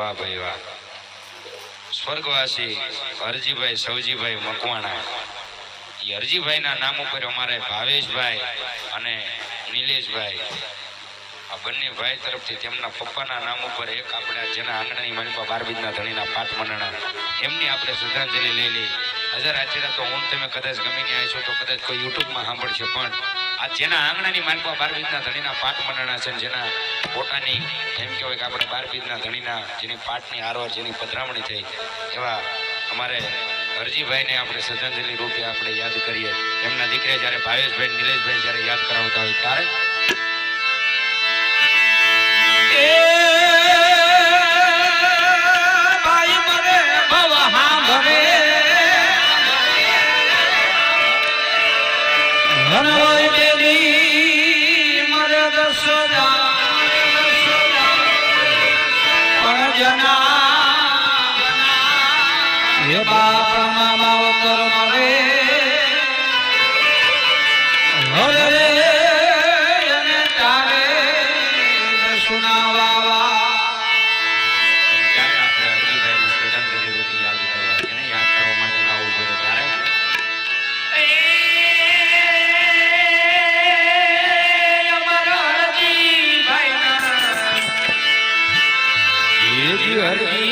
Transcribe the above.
વાહ ભાઈ વાહ. સ્વર્ગવાસી હરજીભાઈ સવજીભાઈ મકવાણા, એ હરજીભાઈના નામ ઉપર અમારે ભાવેશભાઈ અને નિલેશભાઈ આ બંને ભાઈ તરફથી તેમના પપ્પાના નામ ઉપર એક આપણે જેના આંગણાની માલિકા 12 ધણીના પાઠ મંડણા એમની આપણે શ્રદ્ધાંજલિ લઈ લઈ. હજાર આચેડા તો હું તમે કદાચ ગમી ને આવીશો તો કદાચ કોઈ યુટ્યુબમાં સાંભળશો, પણ આ જેના આંગણાની માલિકા 12 ધણીના પાઠ મંડણા છે, જેના પોતાની એમ કહેવાય કે આપણે 12 ધણીના જેની પાઠની આરોહ જેની પધરામણી થઈ એવા અમારે હરજીભાઈને આપણે શ્રદ્ધાંજલિ રૂપે આપણે યાદ કરીએ. એમના દીકરા જ્યારે ભાવેશભાઈ નિલેશભાઈ જ્યારે યાદ કરાવતા હોય ત્યારે Hare